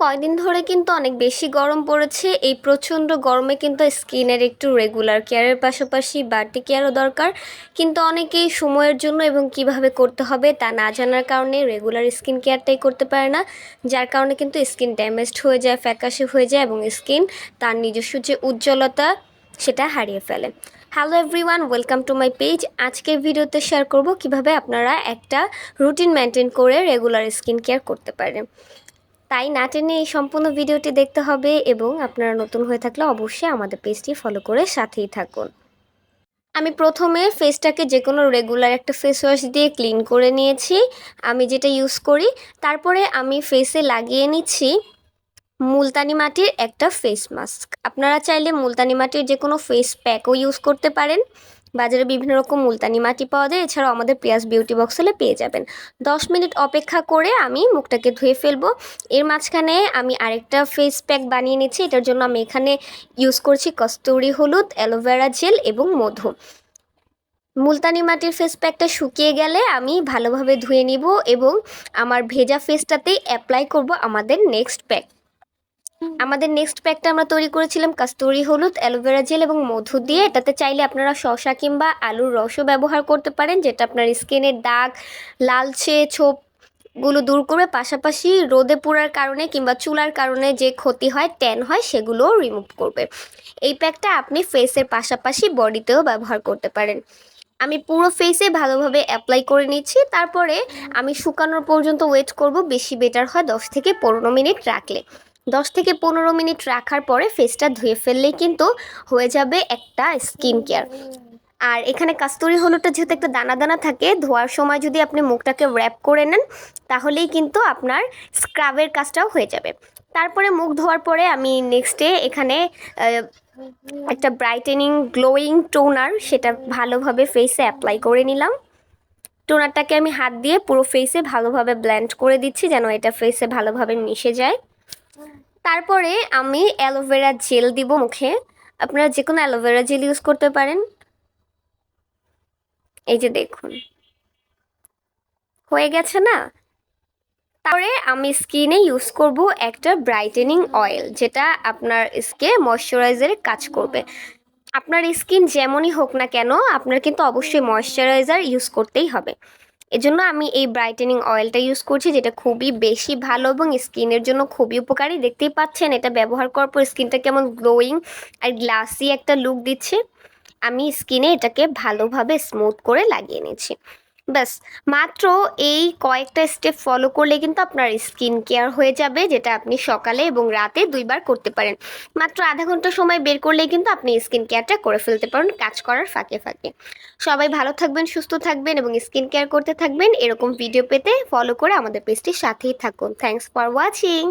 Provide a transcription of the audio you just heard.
কয়দিন ধরে কিন্তু অনেক বেশি গরম পড়েছে। এই প্রচণ্ড গরমে কিন্তু স্কিনের একটু রেগুলার কেয়ারের পাশাপাশি বাড়তি কেয়ারও দরকার। কিন্তু অনেকেই সময়ের জন্য এবং কিভাবে করতে হবে তা না জানার কারণে রেগুলার স্কিন কেয়ারটাই করতে পারে না, যার কারণে কিন্তু স্কিন ড্যামেজড হয়ে যায়, ফ্যাকাশে হয়ে যায় এবং স্কিন তার নিজস্ব যে উজ্জ্বলতা সেটা হারিয়ে ফেলে। Hello everyone, welcome to my page. আজকের ভিডিওতে শেয়ার করব কিভাবে আপনারা একটা রুটিন মেনটেন করে রেগুলার স্কিন কেয়ার করতে পারেন। তাই না টেনে এই সম্পূর্ণ ভিডিওটি দেখতে হবে এবং আপনারা নতুন হয়ে থাকলে অবশ্যই আমাদের পেজটি ফলো করে সাথেই থাকুন। আমি প্রথমে ফেসটাকে যে কোনো রেগুলার একটা ফেস ওয়াশ দিয়ে ক্লিন করে নিয়েছি, আমি যেটা ইউজ করি। তারপরে আমি ফেসে লাগিয়ে নিচ্ছি মুলতানি মাটির একটা ফেস মাস্ক। আপনারা চাইলে মুলতানি মাটির যে কোনো ফেস প্যাকও ইউজ করতে পারেন। বাজারে বিভিন্ন রকম মুলতানি মাটি পাওয়া যায়, এছাড়াও আমাদের পিয়াস বিউটি বক্স হলে পেয়ে যাবেন। 10 মিনিট অপেক্ষা করে আমি মুখটাকে ধুয়ে ফেলবো। এর মাঝখানে আমি আরেকটা ফেস প্যাক বানিয়ে নিচ্ছি। এটার জন্য আমি এখানে ইউজ করছি কস্তুরি হলুদ, অ্যালোভেরা জেল এবং মধু। মুলতানি মাটির ফেস প্যাকটা শুকিয়ে গেলে আমি ভালোভাবে ধুয়ে নিব এবং আমার ভেজা ফেসটাতেই অ্যাপ্লাই করব আমাদের নেক্সট প্যাক। আমাদের নেক্সট প্যাকটা আমরা তৈরি করেছিলাম কস্তুরি হলুদ, অ্যালোভেরা জেল এবং মধু দিয়ে। এটাতে চাইলে আপনারা শসা কিংবা আলুর রসও ব্যবহার করতে পারেন, যেটা আপনার স্কিনের দাগ, লালচে ছোপগুলো দূর করবে, পাশাপাশি রোদে পোড়ার কারণে কিংবা চুলার কারণে যে ক্ষতি হয়, ট্যান হয়, সেগুলোও রিমুভ করবে। এই প্যাকটা আপনি ফেসের পাশাপাশি বডিতেও ব্যবহার করতে পারেন। আমি পুরো ফেসে ভালোভাবে অ্যাপ্লাই করে নিচ্ছি। তারপরে আমি শুকানোর পর্যন্ত ওয়েট করব। বেশি বেটার হয় 10 থেকে 15 মিনিট রাখলে। 10 থেকে 15 মিনিট রাখার পরে ফেসটা ধুয়ে ফেললেই কিন্তু হয়ে যাবে একটা স্কিন কেয়ার। আর এখানে কাস্তুরি হলুদটা যেহেতু একটা দানা দানা থাকে, ধোয়ার সময় যদি আপনি মুখটাকে র্যাপ করে নেন তাহলেই কিন্তু আপনার স্ক্রাবের কাজটাও হয়ে যাবে। তারপরে মুখ ধোয়ার পরে আমি নেক্সট ডে এখানে একটা ব্রাইটেনিং গ্লোয়িং টোনার সেটা ভালোভাবে ফেসে অ্যাপ্লাই করে নিলাম। টোনারটাকে আমি হাত দিয়ে পুরো ফেসে ভালোভাবে ব্লেন্ড করে দিচ্ছি যেন এটা ফেসে ভালোভাবে মিশে যায়। তারপরে আমি অ্যালোভেরা জেল দিব মুখে। আপনারা যে কোনো অ্যালোভেরা জেল ইউজ করতে পারেন। এই যে দেখুন হয়ে গেছে না। তারপরে আমি স্কিনে ইউজ করব একটা ব্রাইটেনিং অয়েল, যেটা আপনার স্কিনে ময়শ্চারাইজারের কাজ করবে। আপনার স্কিন যেমনই হোক না কেন, আপনার কিন্তু অবশ্যই ময়শ্চারাইজার ইউজ করতেই হবে। এজন্য আমি এই ব্রাইটেনিং অয়েলটা ইউজ করছি, যেটা খুবই বেশি ভালো এবং স্কিনের জন্য খুবই উপকারী। দেখতেই পাচ্ছেন এটা ব্যবহার করার পর স্কিনটা কেমন গ্লোয়িং আর গ্লাসি একটা লুক দিচ্ছে। আমি স্কিনে এটাকে ভালোভাবে স্মুথ করে লাগিয়ে নিচ্ছি। ব্যাস, মাত্র এই কয়েকটা স্টেপ ফলো করলে কিন্তু আপনার স্কিন কেয়ার হয়ে যাবে, যেটা আপনি সকালে এবং রাতে 2বার করতে পারেন। মাত্র আধা ঘন্টা সময় বের করলেই কিন্তু আপনি স্কিন কেয়ারটা করে ফেলতে পারেন কাজ করার ফাঁকে ফাঁকে। সবাই ভালো থাকবেন, সুস্থ থাকবেন এবং স্কিন কেয়ার করতে থাকবেন। এরকম ভিডিও পেতে ফলো করে আমাদের পেজটির সাথেই থাকুন। Thanks for watching.